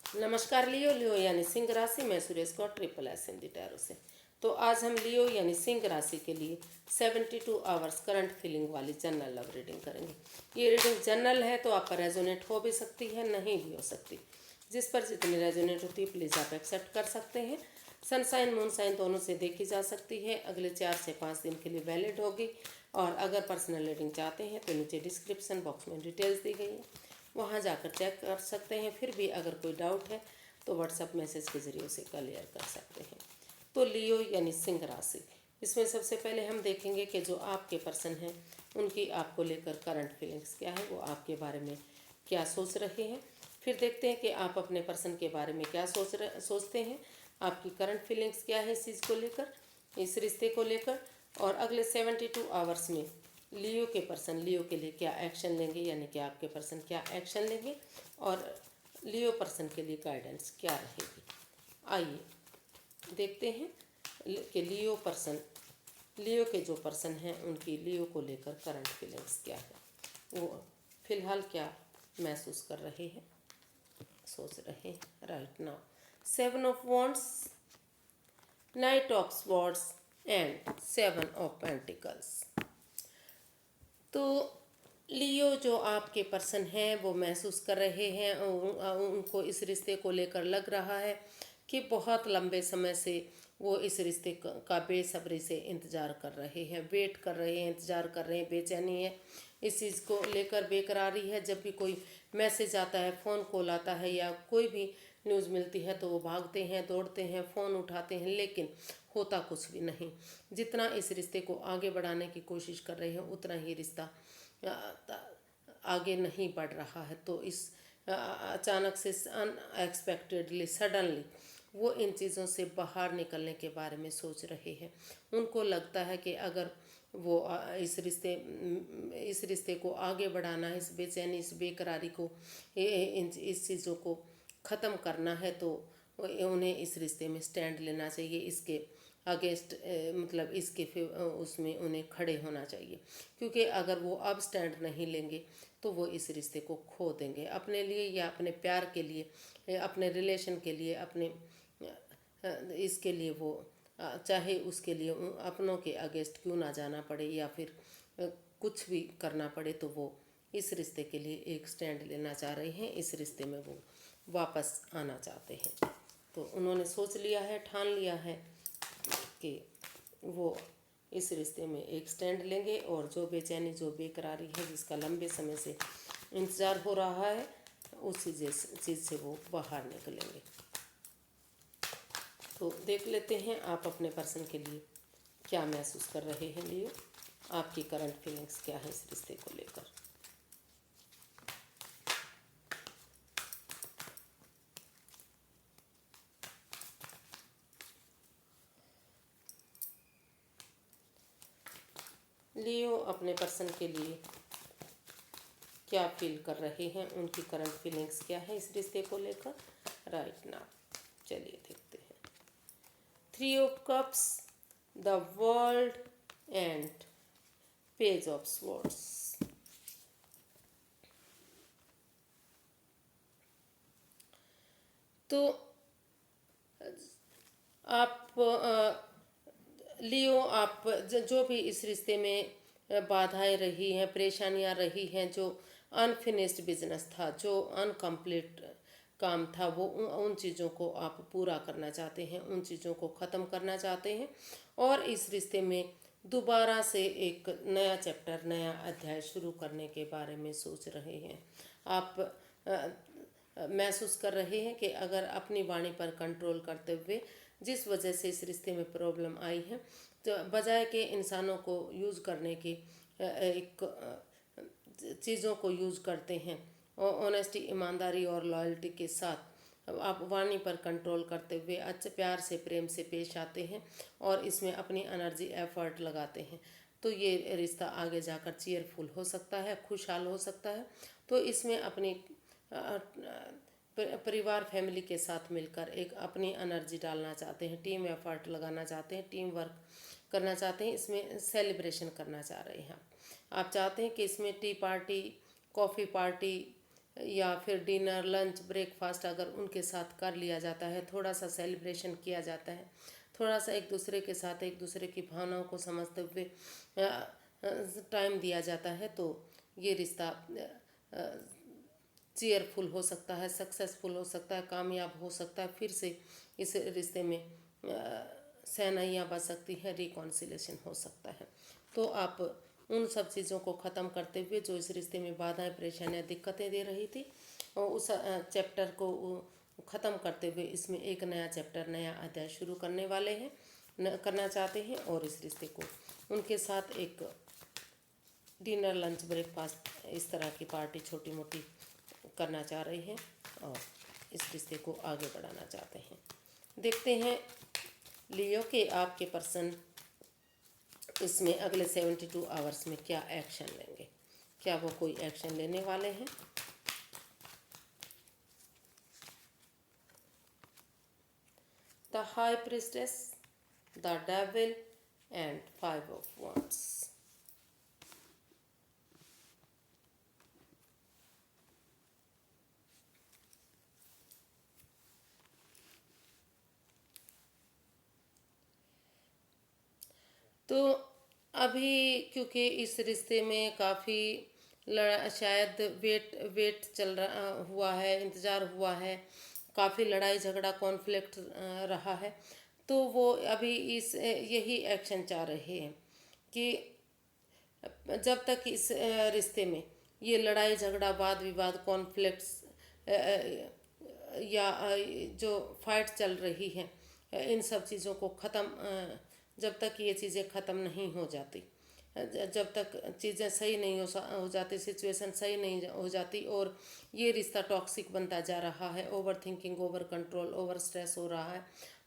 नमस्कार लियो लियो यानी सिंह राशि। मैं Suresh Gaur triple S Hindi tarot से। तो आज हम लियो यानी सिंह राशि के लिए 72 आवर्स करंट फीलिंग वाली जनरल लव रीडिंग करेंगे। ये रीडिंग जनरल है तो आप पर रेजोनेट हो भी सकती है, नहीं भी हो सकती। जिस पर जितनी रेजोनेट होती है प्लीज़ आप एक्सेप्ट कर सकते हैं। सनसाइन मूनसाइन दोनों से देखी जा सकती है। अगले 4 से 5 दिन के लिए वैलिड होगी। और अगर पर्सनल रीडिंग चाहते हैं तो नीचे डिस्क्रिप्शन बॉक्स में डिटेल्स दी गई है, वहाँ जाकर चेक कर सकते हैं। फिर भी अगर कोई डाउट है तो व्हाट्सएप मैसेज के ज़रिए उसे क्लियर कर सकते हैं। तो लियो यानी सिंह राशि, इसमें सबसे पहले हम देखेंगे कि जो आपके पर्सन हैं उनकी आपको लेकर करंट फीलिंग्स क्या है, वो आपके बारे में क्या सोच रहे हैं। फिर देखते हैं कि आप अपने पर्सन के बारे में क्या सोचते हैं, आपकी करंट फीलिंग्स क्या है इस चीज़ को लेकर, इस रिश्ते को लेकर। और अगले 72 आवर्स में लियो के पर्सन लियो के लिए क्या एक्शन लेंगे, यानी कि आपके पर्सन क्या एक्शन लेंगे और लियो पर्सन के लिए गाइडेंस क्या रहेगी। आइए देखते हैं कि लियो के जो पर्सन हैं उनकी लियो को लेकर करंट फीलिंग्स क्या है, वो फिलहाल क्या महसूस कर रहे हैं, सोच रहे हैं right now. 7 of wands, night of swords and 7 of pentacles. तो लियो जो आपके पर्सन हैं वो महसूस कर रहे हैं, उनको इस रिश्ते को लेकर लग रहा है कि बहुत लंबे समय से वो इस रिश्ते का बेसब्री से इंतज़ार कर रहे हैं, वेट कर रहे हैं, इंतज़ार कर रहे हैं, बेचैनी है इस चीज़ को लेकर, बेकरारी है। जब भी कोई मैसेज आता है, फ़ोन कॉल आता है या कोई भी न्यूज़ मिलती है तो वो भागते हैं, दौड़ते हैं, फ़ोन उठाते हैं, लेकिन होता कुछ भी नहीं। जितना इस रिश्ते को आगे बढ़ाने की कोशिश कर रहे हैं उतना ही रिश्ता आगे नहीं बढ़ रहा है। तो इस अचानक से अनएक्सपेक्टेडली सडनली वो इन चीज़ों से बाहर निकलने के बारे में सोच रहे हैं। उनको लगता है कि अगर वो इस रिश्ते को आगे बढ़ाना है, इस बेचैनी इस बेकरारी को इस चीज़ों को ख़त्म करना है तो उन्हें इस रिश्ते में स्टैंड लेना चाहिए, इसके अगेंस्ट मतलब इसके उसमें उन्हें खड़े होना चाहिए। क्योंकि अगर वो अब स्टैंड नहीं लेंगे तो वो इस रिश्ते को खो देंगे, अपने लिए या अपने प्यार के लिए, अपने रिलेशन के लिए, अपने इसके लिए वो चाहे उसके लिए अपनों के अगेंस्ट क्यों ना जाना पड़े या फिर कुछ भी करना पड़े, तो वो इस रिश्ते के लिए एक स्टैंड लेना चाह रहे हैं। इस रिश्ते में वो वापस आना चाहते हैं। तो उन्होंने सोच लिया है, ठान लिया है कि वो इस रिश्ते में एक स्टैंड लेंगे और जो बेचैनी जो बेकरारी है जिसका लंबे समय से इंतज़ार हो रहा है उस चीज़ से वो बाहर निकलेंगे। तो देख लेते हैं आप अपने पर्सन के लिए क्या महसूस कर रहे हैं लियो, आपकी करंट फीलिंग्स क्या है इस रिश्ते को लेकर। लियो अपने पर्सन के लिए क्या फील कर रहे हैं, उनकी करंट फीलिंग्स क्या है इस रिश्ते को लेकर राइट नाउ। चलिए देखते हैं। 3 of cups, the world and page of swords. तो आप लियो, आप जो भी इस रिश्ते में बाधाएं रही हैं, परेशानियां रही हैं, जो अनफिनिश्ड बिजनेस था, जो अनकम्प्लीट काम था, वो उन चीज़ों को आप पूरा करना चाहते हैं, उन चीज़ों को ख़त्म करना चाहते हैं और इस रिश्ते में दोबारा से एक नया चैप्टर, नया अध्याय शुरू करने के बारे में सोच रहे हैं। आप महसूस कर रहे हैं कि अगर अपनी वाणी पर कंट्रोल करते हुए जिस वजह से इस रिश्ते में प्रॉब्लम आई है, तो बजाय के इंसानों को यूज़ करने की एक चीज़ों को यूज़ करते हैं ऑनेस्टी, ईमानदारी और लॉयल्टी के साथ आप वाणी पर कंट्रोल करते हुए अच्छे प्यार से प्रेम से पेश आते हैं और इसमें अपनी एनर्जी एफर्ट लगाते हैं, तो ये रिश्ता आगे जाकर चीयरफुल हो सकता है, खुशहाल हो सकता है। तो इसमें अपनी परिवार फैमिली के साथ मिलकर एक अपनी एनर्जी डालना चाहते हैं, टीम एफर्ट लगाना चाहते हैं, टीम वर्क करना चाहते हैं, इसमें सेलिब्रेशन करना चाह रहे हैं। आप चाहते हैं कि इसमें टी पार्टी, कॉफ़ी पार्टी, या फिर डिनर, लंच, ब्रेकफास्ट अगर उनके साथ कर लिया जाता है, थोड़ा सा सेलिब्रेशन किया जाता है, थोड़ा सा एक दूसरे के साथ एक दूसरे की भावनाओं को समझते हुए टाइम दिया जाता है, तो ये रिश्ता चेयरफुल हो सकता है, सक्सेसफुल हो सकता है, कामयाब हो सकता है। फिर से इस रिश्ते में सहनाइयाँ बच सकती हैं, रिकॉन्सिलेशन हो सकता है। तो आप उन सब चीज़ों को ख़त्म करते हुए जो इस रिश्ते में बाधाएं, परेशानियाँ, दिक्कतें दे रही थी, और उस चैप्टर को ख़त्म करते हुए इसमें एक नया चैप्टर, नया अध्याय शुरू करने वाले हैं, करना चाहते हैं। और इस रिश्ते को उनके साथ एक डिनर, लंच, ब्रेकफास्ट, इस तरह की पार्टी छोटी मोटी करना चाह रहे हैं और इस रिश्ते को आगे बढ़ाना चाहते हैं। देखते हैं लियो के आपके पर्सन इसमें अगले 72 आवर्स में क्या एक्शन लेंगे, क्या वो कोई एक्शन लेने वाले हैं। The high priestess, the devil and 5 of wands। तो अभी क्योंकि इस रिश्ते में काफ़ी लड़ा, शायद वेट चल रहा हुआ है, इंतज़ार हुआ है, काफ़ी लड़ाई झगड़ा, कॉन्फ्लिक्ट रहा है, तो वो अभी इस यही एक्शन चाह रहे हैं कि जब तक इस रिश्ते में ये लड़ाई झगड़ा, वाद विवाद, कॉन्फ्लिक्ट्स या जो फाइट चल रही हैं, इन सब चीज़ों को ख़त्म, जब तक ये चीज़ें ख़त्म नहीं हो जाती, जब तक चीज़ें सही नहीं हो जाती, सिचुएशन सही नहीं हो जाती, और ये रिश्ता टॉक्सिक बनता जा रहा है, over thinking, over control, over stress हो रहा है,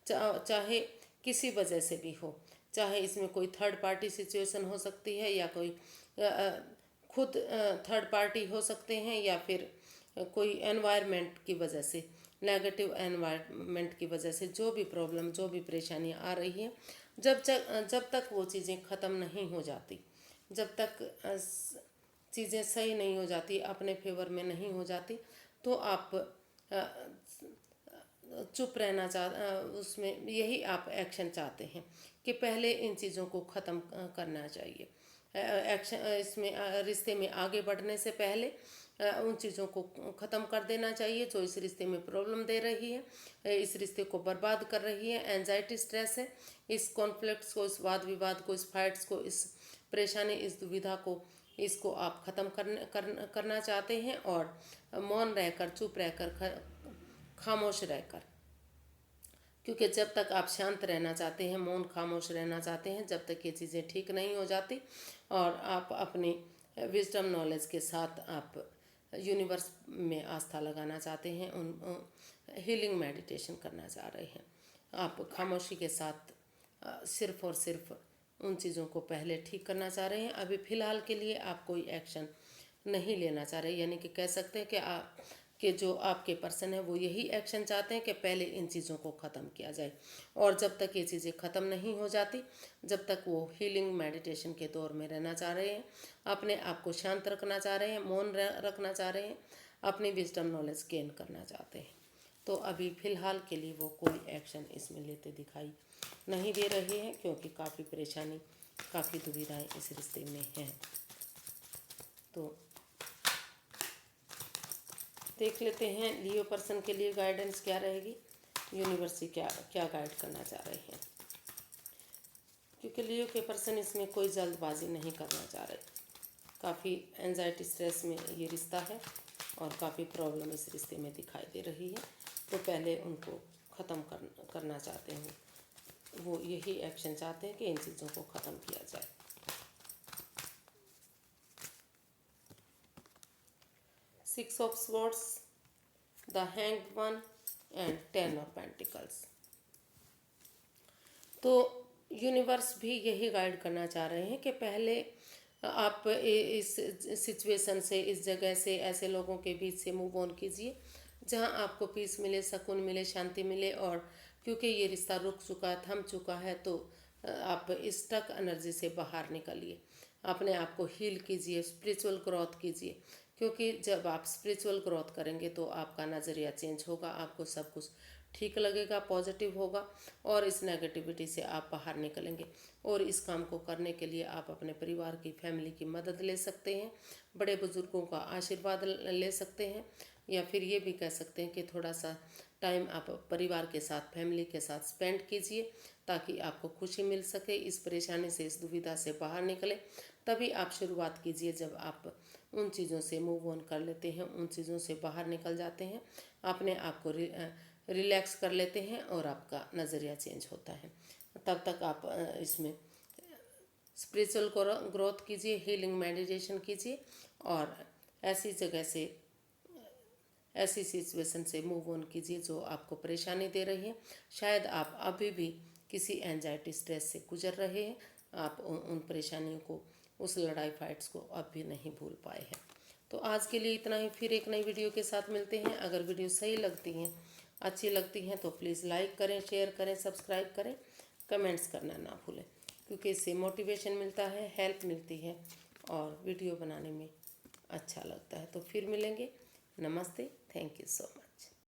चाहे किसी वजह से भी हो, चाहे इसमें कोई थर्ड पार्टी सिचुएशन हो सकती है, या कोई खुद थर्ड पार्टी हो सकते हैं, या फिर कोई एनवायरनमेंट की वजह से, नेगेटिव एनवायरनमेंट की वजह से जो भी प्रॉब्लम, जो भी परेशानियाँ आ रही हैं, जब तक वो चीज़ें ख़त्म नहीं हो जाती, जब तक चीज़ें सही नहीं हो जाती, अपने फेवर में नहीं हो जाती, तो आप चुप रहना उसमें यही आप एक्शन चाहते हैं कि पहले इन चीज़ों को ख़त्म करना चाहिए। एक्शन इसमें रिश्ते में आगे बढ़ने से पहले उन चीज़ों को ख़त्म कर देना चाहिए जो इस रिश्ते में प्रॉब्लम दे रही है, इस रिश्ते को बर्बाद कर रही है। एंजाइटी, स्ट्रेस है, इस कॉन्फ्लिक्ट्स को, इस वाद विवाद को, इस फाइट्स को, इस परेशानी, इस दुविधा को, इसको आप ख़त्म करना चाहते हैं, और मौन रहकर, चुप रहकर, खामोश रहकर, क्योंकि जब तक आप शांत रहना चाहते हैं, मौन खामोश रहना चाहते हैं, जब तक ये चीज़ें ठीक नहीं हो जाती, और आप अपनी विजडम नॉलेज के साथ आप यूनिवर्स में आस्था लगाना चाहते हैं, उन हीलिंग मेडिटेशन करना चाह रहे हैं, आप खामोशी के साथ सिर्फ और सिर्फ उन चीज़ों को पहले ठीक करना चाह रहे हैं। अभी फ़िलहाल के लिए आप कोई एक्शन नहीं लेना चाह रहे, यानी कि कह सकते हैं कि आप कि जो आपके पर्सन है वो यही एक्शन चाहते हैं कि पहले इन चीज़ों को ख़त्म किया जाए, और जब तक ये चीज़ें ख़त्म नहीं हो जाती, जब तक वो हीलिंग मेडिटेशन के दौर में रहना चाह रहे हैं, अपने आप को शांत रखना चाह रहे हैं, मौन रखना चाह रहे हैं, अपनी विजडम नॉलेज गेन करना चाहते हैं। तो अभी फ़िलहाल के लिए वो कोई एक्शन इसमें लेते दिखाई नहीं दे रहे हैं, क्योंकि काफ़ी परेशानी, काफ़ी दुविधाएँ इस रिश्ते में हैं। तो देख लेते हैं लियो पर्सन के लिए गाइडेंस क्या रहेगी, यूनिवर्स क्या क्या गाइड करना चाह रहे हैं, क्योंकि लियो के पर्सन इसमें कोई जल्दबाजी नहीं करना चाह रहे, काफ़ी एंजाइटी, स्ट्रेस में ये रिश्ता है, और काफ़ी प्रॉब्लम इस रिश्ते में दिखाई दे रही है, तो पहले उनको ख़त्म करना चाहते हैं, वो यही एक्शन चाहते हैं कि इन चीज़ों को ख़त्म किया जाए। Six of swords, the hanged one and 10 of pentacles. तो यूनिवर्स भी यही गाइड करना चाह रहे हैं कि पहले आप इस सिचुएशन से, इस जगह से, ऐसे लोगों के बीच से मूव ऑन कीजिए जहां आपको पीस मिले, सुकून मिले, शांति मिले, और क्योंकि ये रिश्ता रुक चुका है, थम चुका है, तो आप इस स्टक एनर्जी से बाहर निकलिए, अपने आप को हील कीजिए, स्पिरिचुअल ग्रोथ कीजिए, क्योंकि जब आप स्पिरिचुअल ग्रोथ करेंगे तो आपका नज़रिया चेंज होगा, आपको सब कुछ ठीक लगेगा, पॉजिटिव होगा और इस नेगेटिविटी से आप बाहर निकलेंगे। और इस काम को करने के लिए आप अपने परिवार की, फैमिली की मदद ले सकते हैं, बड़े बुजुर्गों का आशीर्वाद ले सकते हैं, या फिर ये भी कह सकते हैं कि थोड़ा सा टाइम आप परिवार के साथ, फैमिली के साथ स्पेंड कीजिए ताकि आपको खुशी मिल सके। इस परेशानी से, इस दुविधा से बाहर निकले। तभी आप शुरुआत कीजिए जब आप उन चीज़ों से मूव ऑन कर लेते हैं, उन चीज़ों से बाहर निकल जाते हैं, अपने आप को रिलैक्स कर लेते हैं और आपका नज़रिया चेंज होता है। तब तक आप इसमें स्पिरिचुअल ग्रोथ कीजिए, हीलिंग मेडिटेशन कीजिए और ऐसी जगह से, ऐसी सिचुएशन से मूव ऑन कीजिए जो आपको परेशानी दे रही है। शायद आप अभी भी किसी एंजाइटी, स्ट्रेस से गुजर रहे हैं, आप उन परेशानियों को, उस लड़ाई फाइट्स को अब भी नहीं भूल पाए हैं। तो आज के लिए इतना ही, फिर एक नई वीडियो के साथ मिलते हैं। अगर वीडियो सही लगती हैं, अच्छी लगती हैं तो प्लीज़ लाइक करें, शेयर करें, सब्सक्राइब करें, कमेंट्स करना ना भूलें, क्योंकि इससे मोटिवेशन मिलता है, हेल्प मिलती है और वीडियो बनाने में अच्छा लगता है। तो फिर मिलेंगे। नमस्ते, थैंक यू सो मच।